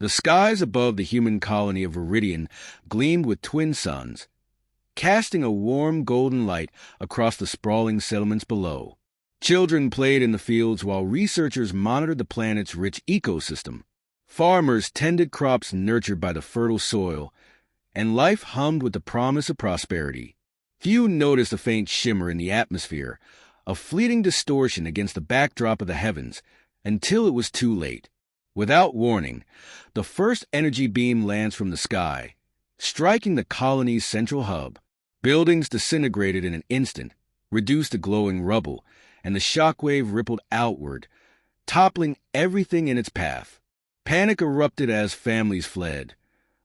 The skies above the human colony of Viridian gleamed with twin suns, casting a warm golden light across the sprawling settlements below. Children played in the fields while researchers monitored the planet's rich ecosystem. Farmers tended crops nurtured by the fertile soil, and life hummed with the promise of prosperity. Few noticed a faint shimmer in the atmosphere, a fleeting distortion against the backdrop of the heavens, until it was too late. Without warning, the first energy beam lands from the sky, striking the colony's central hub. Buildings disintegrated in an instant, reduced to glowing rubble, and the shockwave rippled outward, toppling everything in its path. Panic erupted as families fled,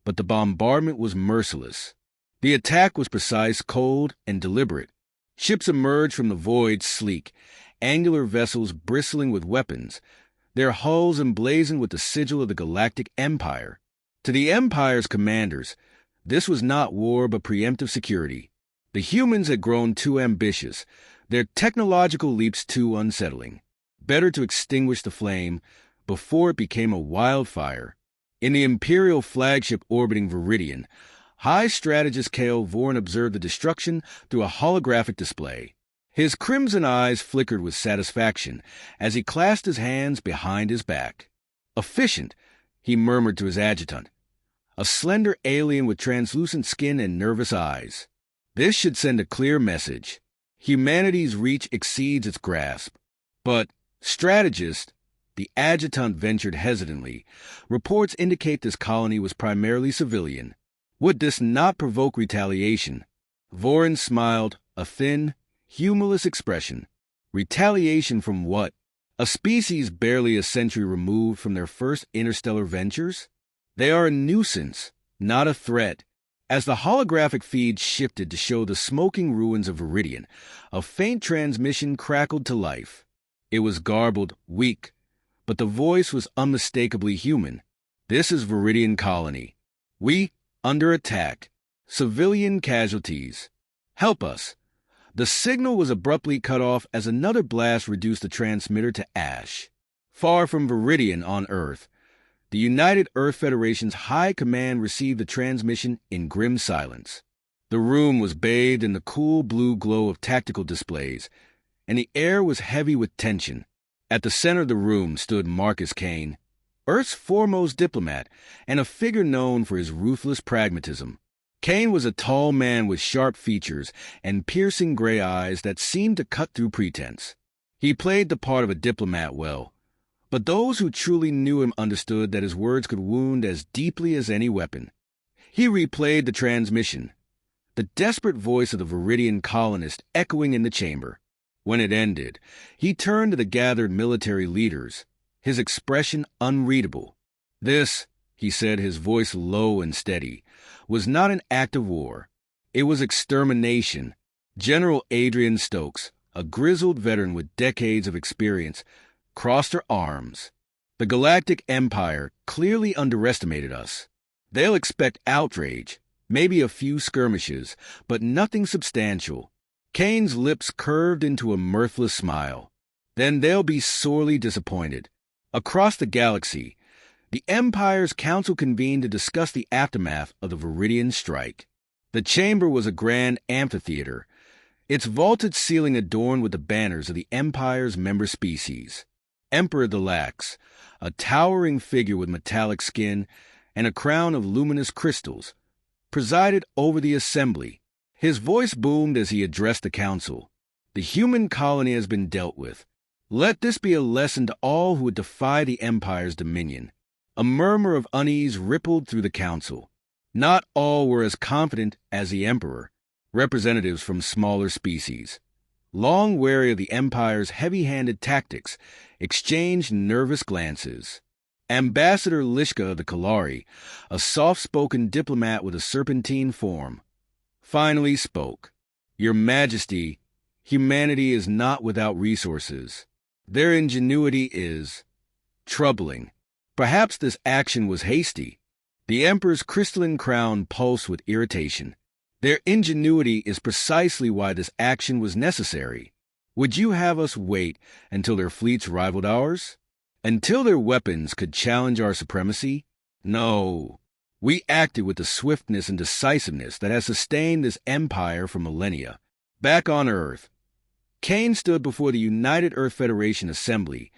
but the bombardment was merciless. The attack was precise, cold, and deliberate. Ships emerged from the void sleek, angular vessels bristling with weapons, their hulls emblazoned with the sigil of the Galactic Empire. To the Empire's commanders, this was not war but preemptive security. The humans had grown too ambitious, their technological leaps too unsettling. Better to extinguish the flame before it became a wildfire. In the Imperial flagship orbiting Viridian, High Strategist Cale Vorn observed the destruction through a holographic display. His crimson eyes flickered with satisfaction as he clasped his hands behind his back. "Efficient," he murmured to his adjutant, a slender alien with translucent skin and nervous eyes. "This should send a clear message. Humanity's reach exceeds its grasp." "But, strategist," the adjutant ventured hesitantly, "reports indicate this colony was primarily civilian. Would this not provoke retaliation?" Vorn smiled, a thin, humorless expression. Retaliation from what? A species barely a century removed from their first interstellar ventures? They are a nuisance, not a threat. As the holographic feed shifted to show the smoking ruins of Viridian, a faint transmission crackled to life. It was garbled, weak, but the voice was unmistakably human. "This is Viridian Colony. We, under attack. Civilian casualties. Help us." The signal was abruptly cut off as another blast reduced the transmitter to ash. Far from Viridian on Earth, the United Earth Federation's High Command received the transmission in grim silence. The room was bathed in the cool blue glow of tactical displays, and the air was heavy with tension. At the center of the room stood Marcus Cain, Earth's foremost diplomat and a figure known for his ruthless pragmatism. Cain was a tall man with sharp features and piercing gray eyes that seemed to cut through pretense. He played the part of a diplomat well, but those who truly knew him understood that his words could wound as deeply as any weapon. He replayed the transmission, the desperate voice of the Viridian colonist echoing in the chamber. When it ended, he turned to the gathered military leaders, his expression unreadable. "This," he said, his voice low and steady, "was not an act of war. It was extermination." General Adrian Stokes, a grizzled veteran with decades of experience, crossed her arms. "The Galactic Empire clearly underestimated us. They'll expect outrage, maybe a few skirmishes, but nothing substantial." Cain's lips curved into a mirthless smile. "Then they'll be sorely disappointed." Across the galaxy, the Empire's Council convened to discuss the aftermath of the Viridian strike. The chamber was a grand amphitheater, its vaulted ceiling adorned with the banners of the Empire's member species. Emperor Delax, a towering figure with metallic skin and a crown of luminous crystals, presided over the assembly. His voice boomed as he addressed the council. "The human colony has been dealt with. Let this be a lesson to all who would defy the Empire's dominion." A murmur of unease rippled through the council. Not all were as confident as the Emperor. Representatives from smaller species, long wary of the Empire's heavy-handed tactics, exchanged nervous glances. Ambassador Lishka of the Kalari, a soft-spoken diplomat with a serpentine form, finally spoke. "Your Majesty, humanity is not without resources. Their ingenuity is troubling. Perhaps this action was hasty." The Emperor's crystalline crown pulsed with irritation. "Their ingenuity is precisely why this action was necessary. Would you have us wait until their fleets rivaled ours? Until their weapons could challenge our supremacy? No. We acted with the swiftness and decisiveness that has sustained this empire for millennia. Back on Earth, Cain stood before the United Earth Federation Assembly,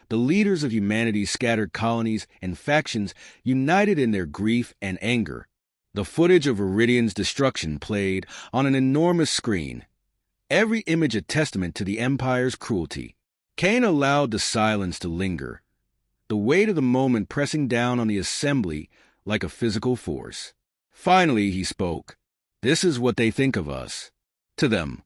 the leaders of humanity's scattered colonies and factions united in their grief and anger. The footage of Viridian's destruction played on an enormous screen, every image a testament to the Empire's cruelty. Cain allowed the silence to linger, the weight of the moment pressing down on the assembly like a physical force. Finally, he spoke. This is what they think of us. To them,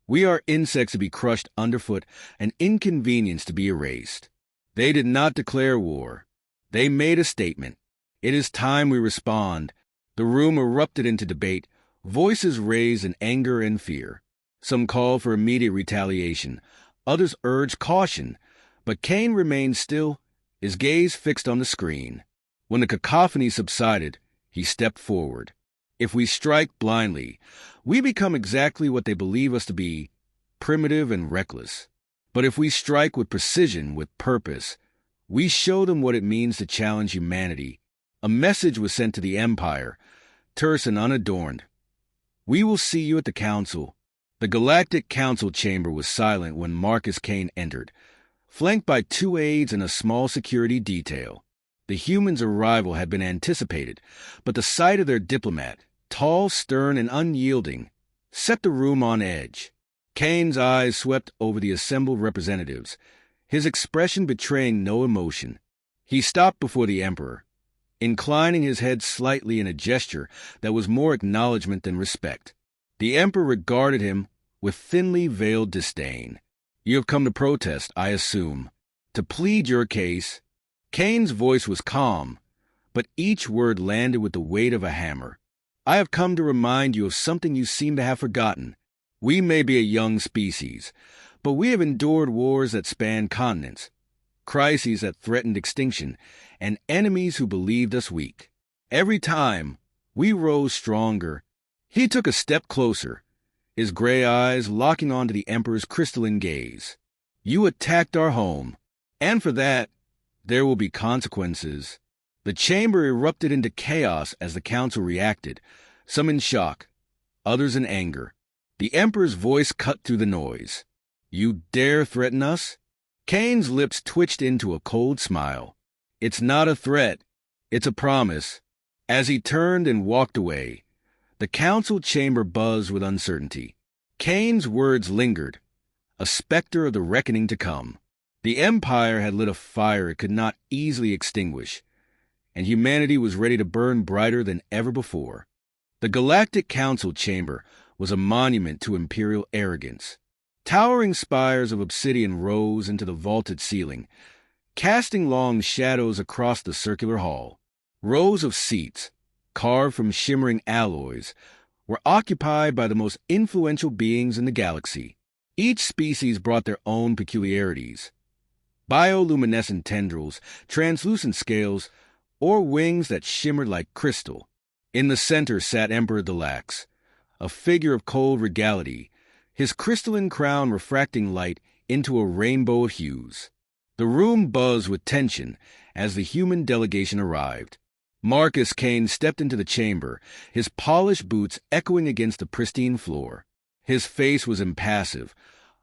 we are insects to be crushed underfoot and inconvenience to be erased. They did not declare war. They made a statement. It is time we respond. The room erupted into debate, voices raised in anger and fear. Some called for immediate retaliation. Others urged caution. But Cain remained still, his gaze fixed on the screen. When the cacophony subsided, he stepped forward. If we strike blindly, we become exactly what they believe us to be, primitive and reckless. But if we strike with precision, with purpose, we show them what it means to challenge humanity. A message was sent to the Empire, terse and unadorned. We will see you at the Council. The Galactic Council chamber was silent when Marcus Cain entered, flanked by 2 aides and a small security detail. The humans' arrival had been anticipated, but the sight of their diplomat, tall, stern, and unyielding, set the room on edge. Cain's eyes swept over the assembled representatives, his expression betraying no emotion. He stopped before the Emperor, inclining his head slightly in a gesture that was more acknowledgement than respect. The Emperor regarded him with thinly veiled disdain. You have come to protest, I assume, to plead your case. Cain's voice was calm, but each word landed with the weight of a hammer. I have come to remind you of something you seem to have forgotten. We may be a young species, but we have endured wars that span continents, crises that threatened extinction, and enemies who believed us weak. Every time, we rose stronger. He took a step closer, his gray eyes locking onto the Emperor's crystalline gaze. You attacked our home, and for that, there will be consequences. The chamber erupted into chaos as the council reacted, some in shock, others in anger. The Emperor's voice cut through the noise. You dare threaten us? Cain's lips twitched into a cold smile. It's not a threat. It's a promise. As he turned and walked away, the council chamber buzzed with uncertainty. Cain's words lingered, a specter of the reckoning to come. The Empire had lit a fire it could not easily extinguish, and humanity was ready to burn brighter than ever before. The Galactic Council chamber was a monument to imperial arrogance. Towering spires of obsidian rose into the vaulted ceiling, casting long shadows across the circular hall. Rows of seats, carved from shimmering alloys, were occupied by the most influential beings in the galaxy. Each species brought their own peculiarities. Bioluminescent tendrils, translucent scales, or wings that shimmered like crystal. In the center sat Emperor Delax, a figure of cold regality, his crystalline crown refracting light into a rainbow of hues. The room buzzed with tension as the human delegation arrived. Marcus Cain stepped into the chamber, his polished boots echoing against the pristine floor. His face was impassive,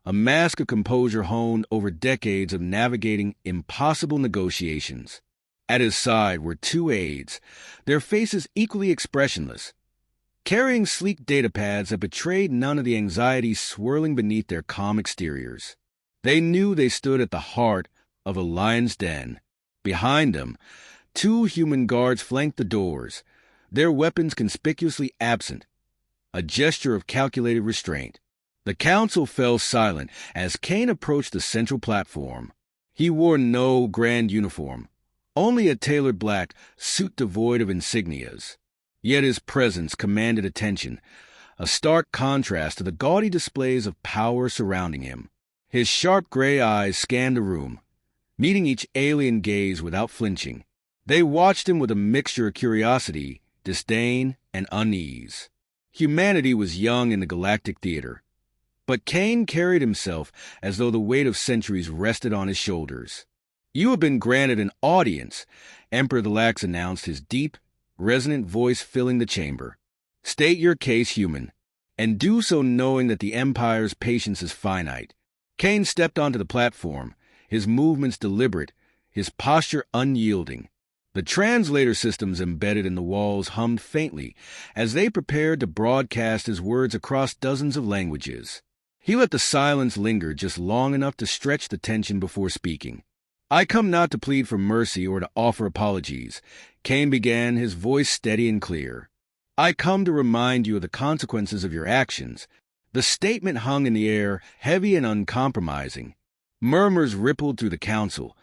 a mask of composure honed over decades of navigating impossible negotiations. At his side were 2 aides, their faces equally expressionless, carrying sleek datapads that betrayed none of the anxiety swirling beneath their calm exteriors. They knew they stood at the heart of a lion's den. Behind them, 2 human guards flanked the doors, their weapons conspicuously absent, a gesture of calculated restraint. The council fell silent as Cain approached the central platform. He wore no grand uniform, only a tailored black suit devoid of insignias. Yet his presence commanded attention, a stark contrast to the gaudy displays of power surrounding him. His sharp gray eyes scanned the room, meeting each alien gaze without flinching. They watched him with a mixture of curiosity, disdain, and unease. Humanity was young in the galactic theater, but Cain carried himself as though the weight of centuries rested on his shoulders. You have been granted an audience, Emperor the Lax announced, his deep, resonant voice filling the chamber. State your case, human, and do so knowing that the Empire's patience is finite. Cain stepped onto the platform, his movements deliberate, his posture unyielding. The translator systems embedded in the walls hummed faintly as they prepared to broadcast his words across dozens of languages. He let the silence linger just long enough to stretch the tension before speaking. I come not to plead for mercy or to offer apologies, Cain began, his voice steady and clear. I come to remind you of the consequences of your actions. The statement hung in the air, heavy and uncompromising. Murmurs rippled through the council,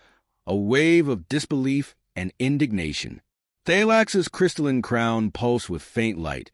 a wave of disbelief and indignation. Thalax's crystalline crown pulsed with faint light,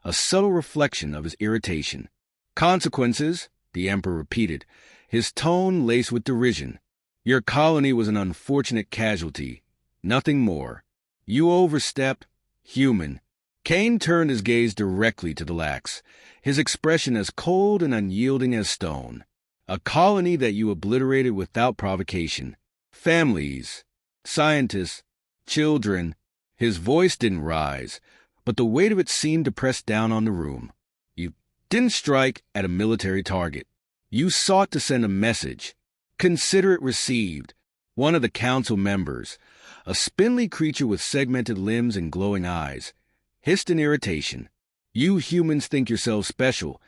a subtle reflection of his irritation. Consequences, the Emperor repeated, his tone laced with derision. Your colony was an unfortunate casualty, nothing more. You overstepped, human. Cain turned his gaze directly to the Lax, his expression as cold and unyielding as stone. A colony that you obliterated without provocation. Families, scientists, children. His voice didn't rise, but the weight of it seemed to press down on the room. You didn't strike at a military target. You sought to send a message. Consider it received. One of the council members, a spindly creature with segmented limbs and glowing eyes, hissed in irritation. You humans think yourselves special,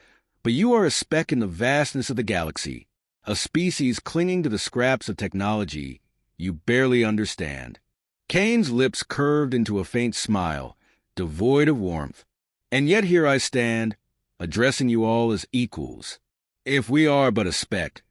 but you are a speck in the vastness of the galaxy, a species clinging to the scraps of technology you barely understand. Cain's lips curved into a faint smile, devoid of warmth. And yet here I stand, addressing you all as equals. If we are but a speck,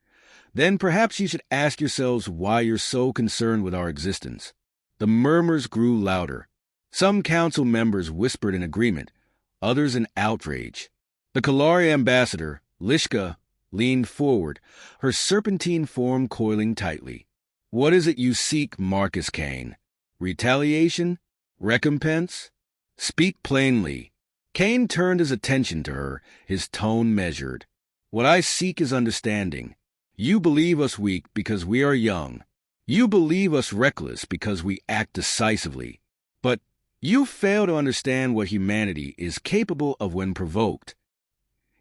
then perhaps you should ask yourselves why you're so concerned with our existence. The murmurs grew louder. Some council members whispered in agreement, others in outrage. The Kalari ambassador, Lishka, leaned forward, her serpentine form coiling tightly. What is it you seek, Marcus Cain? Retaliation? Recompense? Speak plainly. Cain turned his attention to her, his tone measured. What I seek is understanding. You believe us weak because we are young. You believe us reckless because we act decisively. But you fail to understand what humanity is capable of when provoked.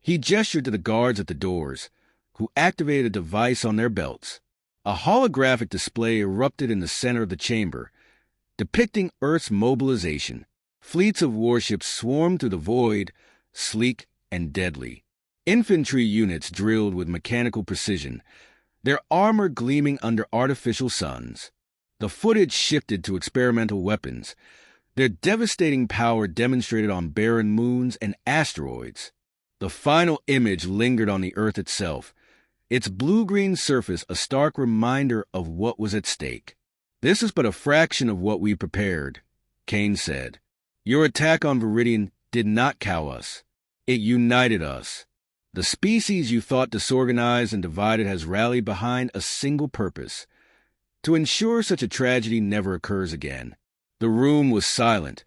He gestured to the guards at the doors, who activated a device on their belts. A holographic display erupted in the center of the chamber, depicting Earth's mobilization. Fleets of warships swarmed through the void, sleek and deadly. Infantry units drilled with mechanical precision, their armor gleaming under artificial suns. The footage shifted to experimental weapons, their devastating power demonstrated on barren moons and asteroids. The final image lingered on the Earth itself, its blue-green surface a stark reminder of what was at stake. This is but a fraction of what we prepared, Cain said. Your attack on Viridian did not cow us. It united us. The species you thought disorganized and divided has rallied behind a single purpose: to ensure such a tragedy never occurs again. The room was silent,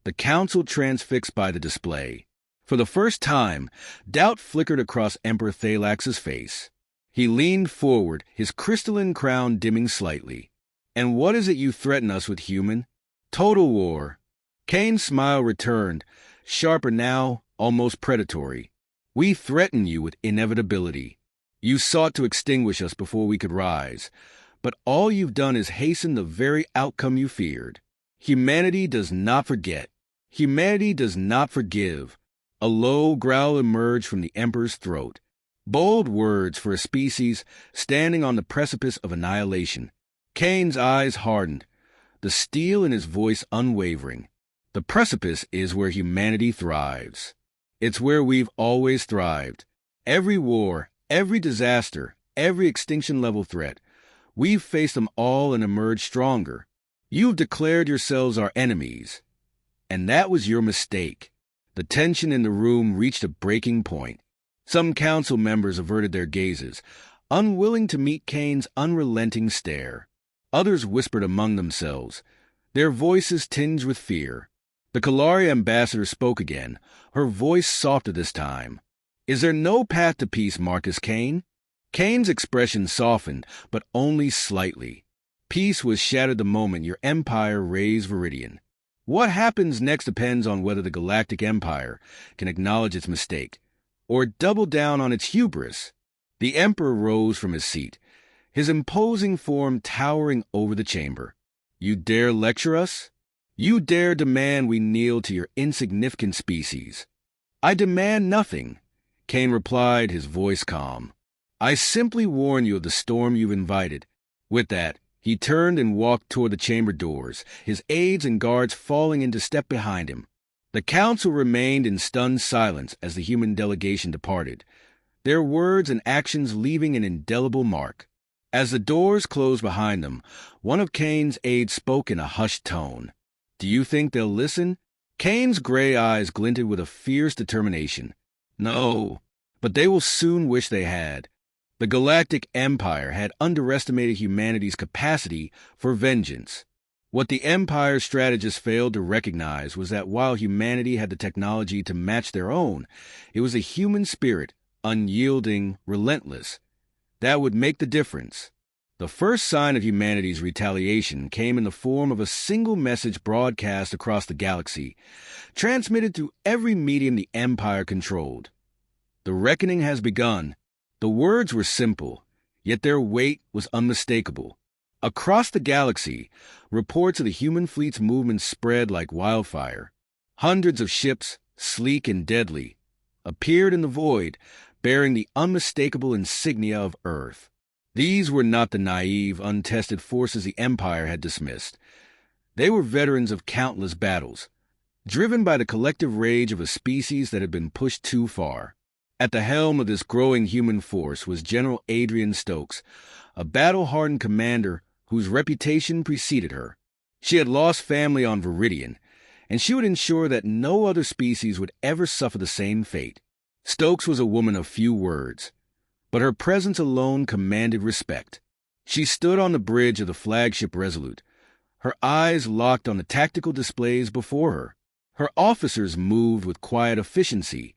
the council transfixed by the display. For the first time, doubt flickered across Emperor Thalax's face. He leaned forward, his crystalline crown dimming slightly. And what is it you threaten us with, human? Total war. Cain's smile returned, sharper now, almost predatory. We threaten you with inevitability. You sought to extinguish us before we could rise, but all you've done is hasten the very outcome you feared. Humanity does not forget. Humanity does not forgive. A low growl emerged from the Emperor's throat. Bold words for a species standing on the precipice of annihilation. Cain's eyes hardened, the steel in his voice unwavering. The precipice is where humanity thrives. It's where we've always thrived. Every war, every disaster, every extinction-level threat, we've faced them all and emerged stronger. You've declared yourselves our enemies, and that was your mistake. The tension in the room reached a breaking point. Some council members averted their gazes, unwilling to meet Cain's unrelenting stare. Others whispered among themselves, their voices tinged with fear. The Kalari ambassador spoke again, her voice softer this time. Is there no path to peace, Marcus Cain? Cain's expression softened, but only slightly. Peace was shattered the moment your empire raised Viridian. What happens next depends on whether the Galactic Empire can acknowledge its mistake, or double down on its hubris. The Emperor rose from his seat, his imposing form towering over the chamber. You dare lecture us? You dare demand we kneel to your insignificant species? I demand nothing, Cain replied, his voice calm. I simply warn you of the storm you've invited. With that, he turned and walked toward the chamber doors, his aides and guards falling into step behind him. The council remained in stunned silence as the human delegation departed, their words and actions leaving an indelible mark. As the doors closed behind them, one of Cain's aides spoke in a hushed tone. Do you think they'll listen? Cain's gray eyes glinted with a fierce determination. No, but they will soon wish they had. The Galactic Empire had underestimated humanity's capacity for vengeance. What the Empire's strategists failed to recognize was that while humanity had the technology to match their own, it was a human spirit, unyielding, relentless, that would make the difference. The first sign of humanity's retaliation came in the form of a single message broadcast across the galaxy, transmitted through every medium the Empire controlled. The reckoning has begun. The words were simple, yet their weight was unmistakable. Across the galaxy, reports of the human fleet's movement spread like wildfire. Hundreds of ships, sleek and deadly, appeared in the void, bearing the unmistakable insignia of Earth. These were not the naive, untested forces the Empire had dismissed. They were veterans of countless battles, driven by the collective rage of a species that had been pushed too far. At the helm of this growing human force was General Adrian Stokes, a battle-hardened commander whose reputation preceded her. She had lost family on Viridian, and she would ensure that no other species would ever suffer the same fate. Stokes was a woman of few words, but her presence alone commanded respect. She stood on the bridge of the flagship Resolute, her eyes locked on the tactical displays before her. Her officers moved with quiet efficiency,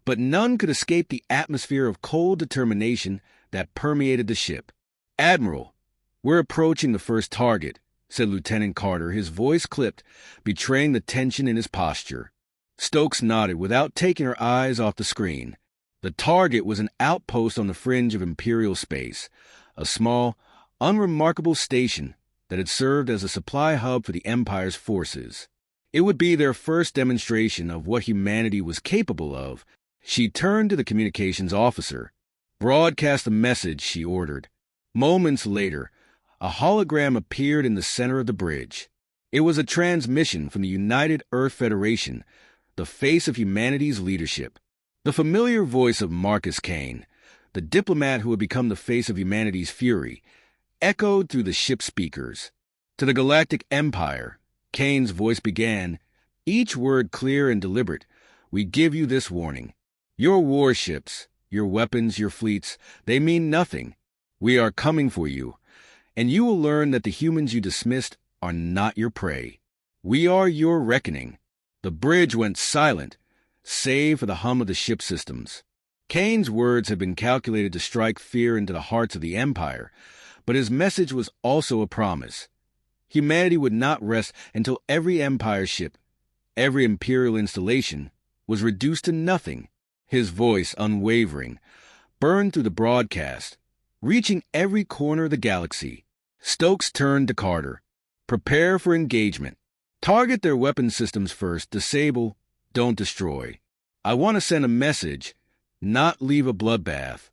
but none could escape the atmosphere of cold determination that permeated the ship. Admiral, we're approaching the first target, said Lieutenant Carter, his voice clipped, betraying the tension in his posture. Stokes nodded without taking her eyes off the screen. The target was an outpost on the fringe of Imperial space, a small, unremarkable station that had served as a supply hub for the Empire's forces. It would be their first demonstration of what humanity was capable of. She turned to the communications officer. Broadcast a message, she ordered. Moments later, a hologram appeared in the center of the bridge. It was a transmission from the United Earth Federation, the face of humanity's leadership. The familiar voice of Marcus Cain, the diplomat who had become the face of humanity's fury, echoed through the ship's speakers. To the Galactic Empire, Cain's voice began, each word clear and deliberate. We give you this warning. Your warships, your weapons, your fleets, they mean nothing. We are coming for you, and you will learn that the humans you dismissed are not your prey. We are your reckoning. The bridge went silent, save for the hum of the ship systems. Cain's words had been calculated to strike fear into the hearts of the Empire, but his message was also a promise. Humanity would not rest until every Empire ship, every Imperial installation, was reduced to nothing. His voice, unwavering, burned through the broadcast, reaching every corner of the galaxy. Stokes turned to Carter. Prepare for engagement. Target their weapon systems first. Disable, don't destroy. I want to send a message, not leave a bloodbath.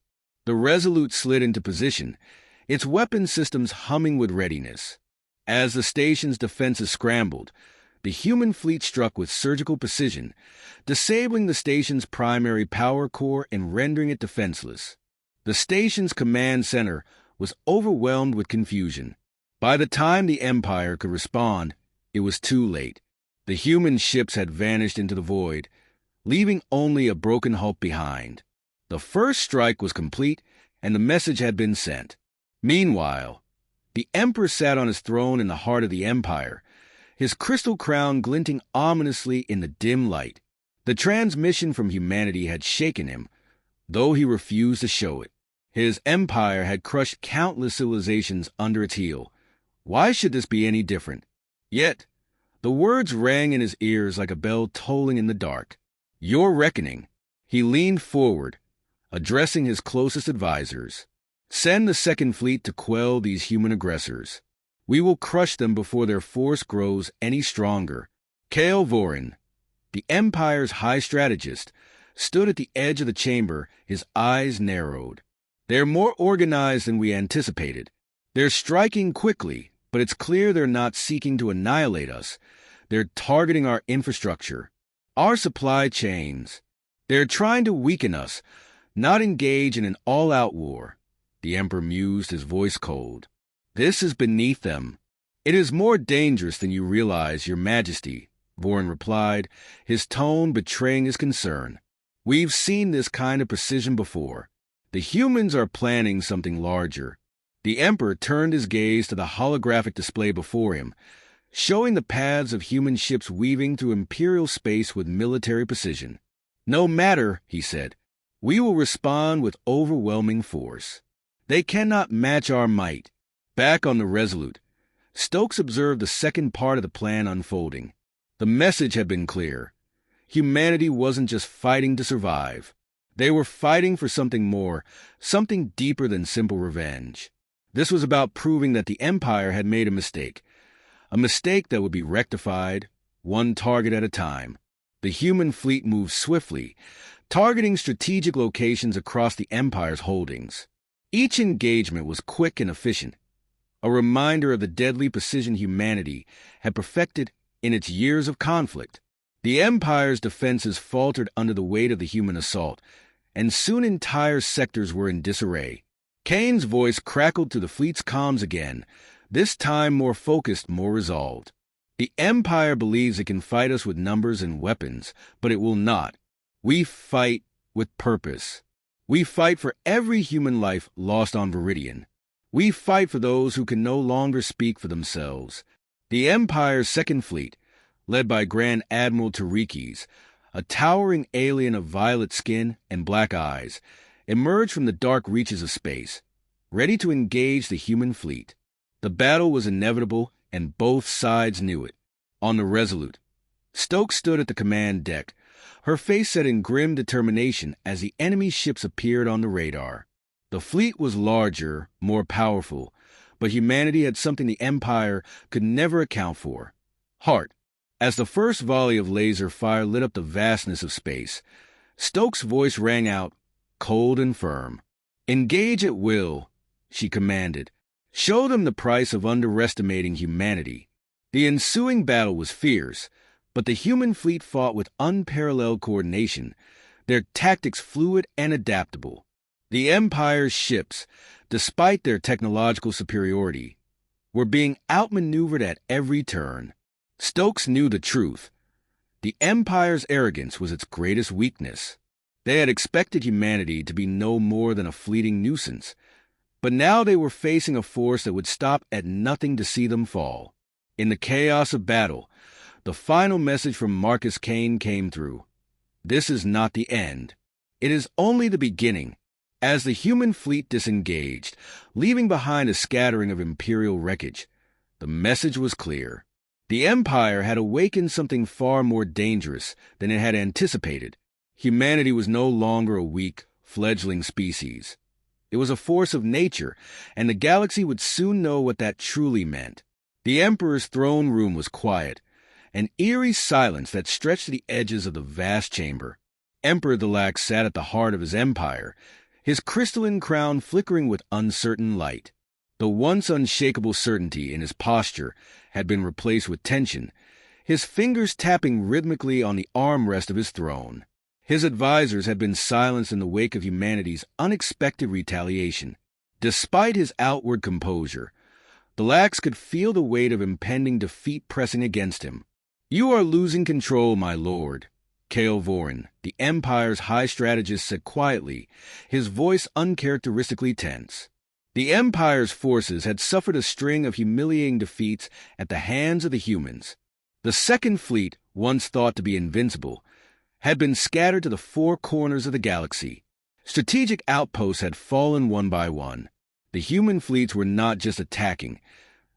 The Resolute slid into position, its weapon systems humming with readiness. As the station's defenses scrambled, the human fleet struck with surgical precision, disabling the station's primary power core and rendering it defenseless. The station's command center was overwhelmed with confusion. By the time the Empire could respond, it was too late. The human ships had vanished into the void, leaving only a broken hulk behind. The first strike was complete, and the message had been sent. Meanwhile, the Emperor sat on his throne in the heart of the Empire, his crystal crown glinting ominously in the dim light. The transmission from humanity had shaken him, though he refused to show it. His empire had crushed countless civilizations under its heel, Why should this be any different? Yet, the words rang in his ears like a bell tolling in the dark. Your reckoning. He leaned forward, addressing his closest advisors. Send the Second Fleet to quell these human aggressors. We will crush them before their force grows any stronger. Cain Vorin, the Empire's high strategist, stood at the edge of the chamber, his eyes narrowed. They're more organized than we anticipated. They're striking quickly, but it's clear they're not seeking to annihilate us. They're targeting our infrastructure, our supply chains. They're trying to weaken us, not engage in an all-out war. The Emperor mused, his voice cold. This is beneath them. It is more dangerous than you realize, Your Majesty, Vorin replied, his tone betraying his concern. We've seen this kind of precision before. The humans are planning something larger. The Emperor turned his gaze to the holographic display before him, showing the paths of human ships weaving through Imperial space with military precision. No matter, he said, we will respond with overwhelming force. They cannot match our might. Back on the Resolute, Stokes observed the second part of the plan unfolding. The message had been clear. Humanity wasn't just fighting to survive. They were fighting for something more, something deeper than simple revenge. This was about proving that the Empire had made a mistake that would be rectified, one target at a time. The human fleet moved swiftly, targeting strategic locations across the Empire's holdings. Each engagement was quick and efficient, a reminder of the deadly precision humanity had perfected in its years of conflict. The Empire's defenses faltered under the weight of the human assault, and soon entire sectors were in disarray. Cain's voice crackled through the fleet's comms again, this time more focused, more resolved. The Empire believes it can fight us with numbers and weapons, but it will not. We fight with purpose. We fight for every human life lost on Viridian. We fight for those who can no longer speak for themselves. The Empire's Second Fleet, led by Grand Admiral Tarikis, a towering alien of violet skin and black eyes, emerged from the dark reaches of space, ready to engage the human fleet. The battle was inevitable, and both sides knew it. On the Resolute, Stokes stood at the command deck, her face set in grim determination as the enemy ships appeared on the radar. The fleet was larger, more powerful, but humanity had something the Empire could never account for: heart. As the first volley of laser fire lit up the vastness of space, Stokes' voice rang out, cold and firm. Engage at will, she commanded. Show them the price of underestimating humanity. The ensuing battle was fierce, but the human fleet fought with unparalleled coordination, their tactics fluid and adaptable. The Empire's ships, despite their technological superiority, were being outmaneuvered at every turn. Stokes knew the truth. The Empire's arrogance was its greatest weakness. They had expected humanity to be no more than a fleeting nuisance, but now they were facing a force that would stop at nothing to see them fall. In the chaos of battle, the final message from Marcus Cain came through. This is not the end. It is only the beginning. As the human fleet disengaged, leaving behind a scattering of Imperial wreckage, the message was clear. The Empire had awakened something far more dangerous than it had anticipated. Humanity was no longer a weak, fledgling species. It was a force of nature, and the galaxy would soon know what that truly meant. The Emperor's throne room was quiet, an eerie silence that stretched to the edges of the vast chamber. Emperor Delax sat at the heart of his empire, his crystalline crown flickering with uncertain light. The once unshakable certainty in his posture had been replaced with tension, his fingers tapping rhythmically on the armrest of his throne. His advisors had been silenced in the wake of humanity's unexpected retaliation. Despite his outward composure, Delax could feel the weight of impending defeat pressing against him. "You are losing control, my lord," Cain Vorin, the Empire's high strategist, said quietly, his voice uncharacteristically tense. The Empire's forces had suffered a string of humiliating defeats at the hands of the humans. The Second Fleet, once thought to be invincible, had been scattered to the four corners of the galaxy. Strategic outposts had fallen one by one. The human fleets were not just attacking,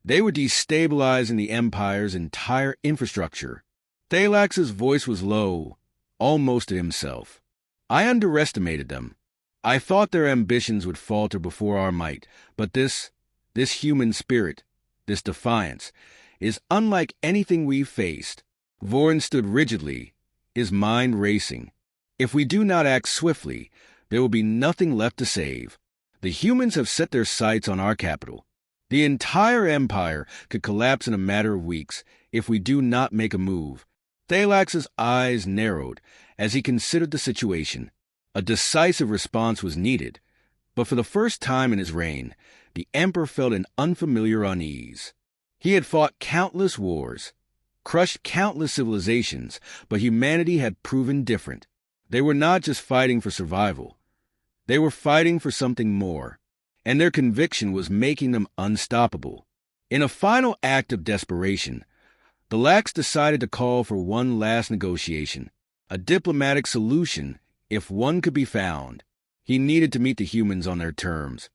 They were destabilizing the Empire's entire infrastructure. Thalax's voice was low, almost to himself. I underestimated them. I thought their ambitions would falter before our might, but this human spirit, this defiance, is unlike anything we've faced. Vorn stood rigidly, his mind racing. If we do not act swiftly, there will be nothing left to save. The humans have set their sights on our capital. The entire empire could collapse in a matter of weeks if we do not make a move. Thalax's eyes narrowed as he considered the situation. A decisive response was needed, but for the first time in his reign, the emperor felt an unfamiliar unease. He had fought countless wars, crushed countless civilizations, but humanity had proven different. They were not just fighting for survival. They were fighting for something more, and their conviction was making them unstoppable. In a final act of desperation, the Lax decided to call for one last negotiation, a diplomatic solution if one could be found. He needed to meet the humans on their terms,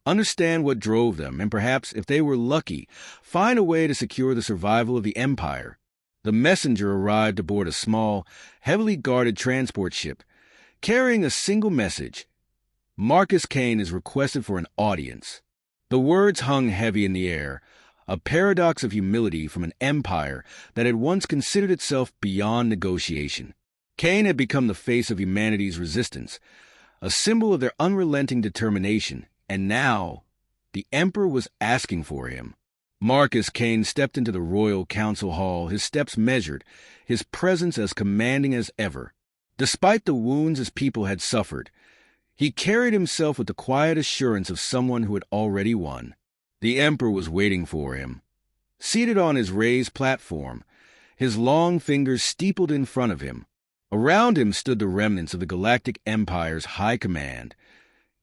understand what drove them, and perhaps, if they were lucky, find a way to secure the survival of the Empire. The messenger arrived aboard a small, heavily guarded transport ship, carrying a single message. Marcus Cain is requested for an audience. The words hung heavy in the air, a paradox of humility from an empire that had once considered itself beyond negotiation. Cain had become the face of humanity's resistance, a symbol of their unrelenting determination, and now the emperor was asking for him. Marcus Cain stepped into the Royal Council Hall, his steps measured, his presence as commanding as ever. Despite the wounds his people had suffered, he carried himself with the quiet assurance of someone who had already won. The emperor was waiting for him. Seated on his raised platform, his long fingers steepled in front of him, around him stood the remnants of the Galactic Empire's high command,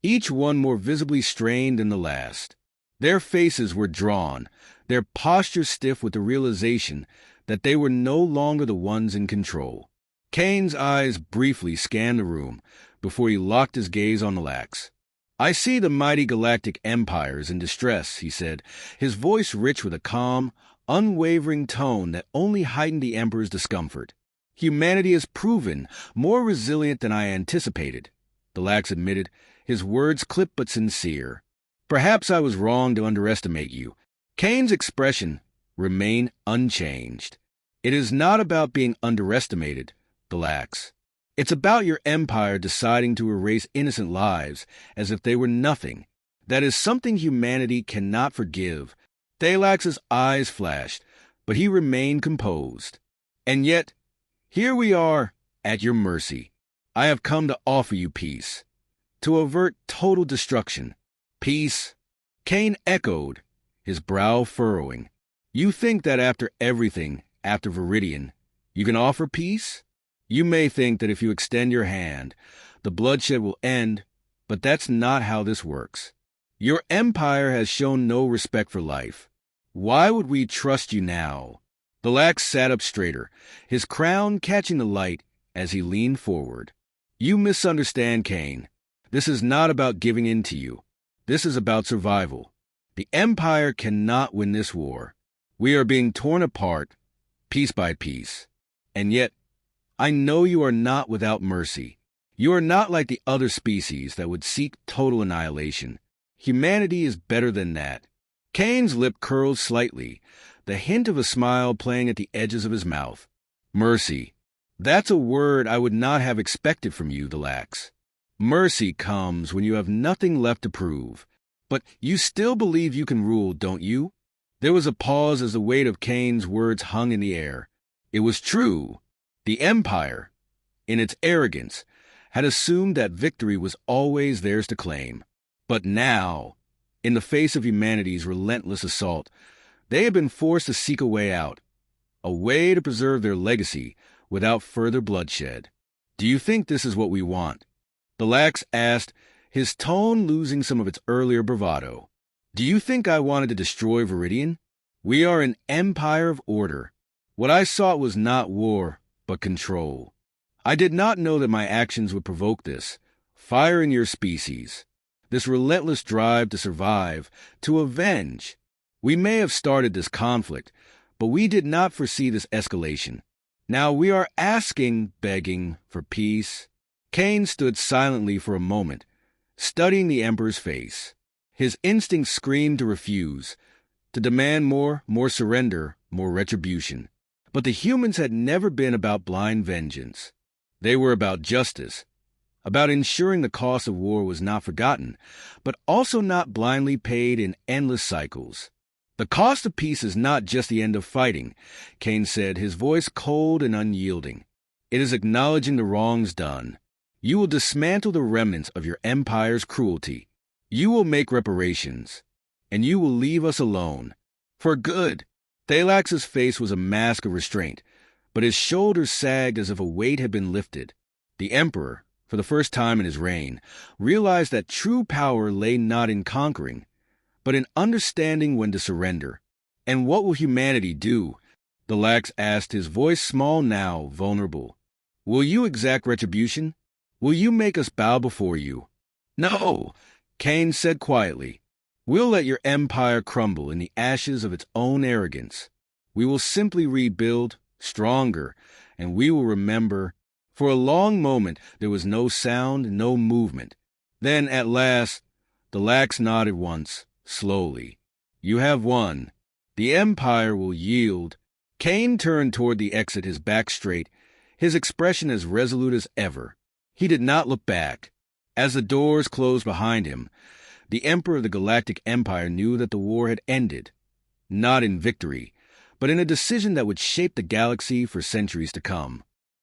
each one more visibly strained than the last. Their faces were drawn, their postures stiff with the realization that they were no longer the ones in control. Cain's eyes briefly scanned the room before he locked his gaze on the Lax. "I see the mighty Galactic Empire is in distress," he said, his voice rich with a calm, unwavering tone that only heightened the Emperor's discomfort. "Humanity has proven more resilient than I anticipated," the Lax admitted, his words clipped but sincere. "Perhaps I was wrong to underestimate you." Cain's expression remained unchanged. "It is not about being underestimated, the Lax. It's about your empire deciding to erase innocent lives as if they were nothing. That is something humanity cannot forgive." Thalax's eyes flashed, but he remained composed. "And yet, here we are, at your mercy. I have come to offer you peace, to avert total destruction." "Peace?" Cain echoed, his brow furrowing. "You think that after everything, after Viridian, you can offer peace? You may think that if you extend your hand, the bloodshed will end, but that's not how this works. Your empire has shown no respect for life. Why would we trust you now?" The Lax sat up straighter, his crown catching the light as he leaned forward. "You misunderstand, Cain. This is not about giving in to you. This is about survival. The Empire cannot win this war. We are being torn apart, piece by piece. And yet, I know you are not without mercy. You are not like the other species that would seek total annihilation. Humanity is better than that." Cain's lip curled slightly, the hint of a smile playing at the edges of his mouth. "Mercy. That's a word I would not have expected from you, the Lax. Mercy comes when you have nothing left to prove. But you still believe you can rule, don't you?" There was a pause as the weight of Cain's words hung in the air. It was true. The Empire, in its arrogance, had assumed that victory was always theirs to claim. But now, in the face of humanity's relentless assault, they had been forced to seek a way out, a way to preserve their legacy without further bloodshed. "Do you think this is what we want?" the Lax asked, his tone losing some of its earlier bravado. "Do you think I wanted to destroy Viridian? We are an empire of order. What I sought was not war, but control. I did not know that my actions would provoke this, fire in your species, this relentless drive to survive, to avenge. We may have started this conflict, but we did not foresee this escalation. Now we are asking, begging, for peace." Cain stood silently for a moment, studying the Emperor's face. His instincts screamed to refuse, to demand more surrender, more retribution. But the humans had never been about blind vengeance. They were about justice, about ensuring the cost of war was not forgotten, but also not blindly paid in endless cycles. "The cost of peace is not just the end of fighting," Cain said, his voice cold and unyielding. "It is acknowledging the wrongs done. You will dismantle the remnants of your empire's cruelty. You will make reparations, and you will leave us alone. For good." Thalax's face was a mask of restraint, but his shoulders sagged as if a weight had been lifted. The Emperor, for the first time in his reign, realized that true power lay not in conquering, but in understanding when to surrender. "And what will humanity do?" Thalax asked, his voice small now, vulnerable. "Will you exact retribution? Will you make us bow before you?" "No," Cain said quietly. "We'll let your empire crumble in the ashes of its own arrogance. We will simply rebuild, stronger, and we will remember." For a long moment there was no sound, no movement. Then, at last, Thalax nodded once, slowly. "You have won. The empire will yield." Cain turned toward the exit, his back straight, his expression as resolute as ever. He did not look back. As the doors closed behind him, the Emperor of the Galactic Empire knew that the war had ended, not in victory, but in a decision that would shape the galaxy for centuries to come.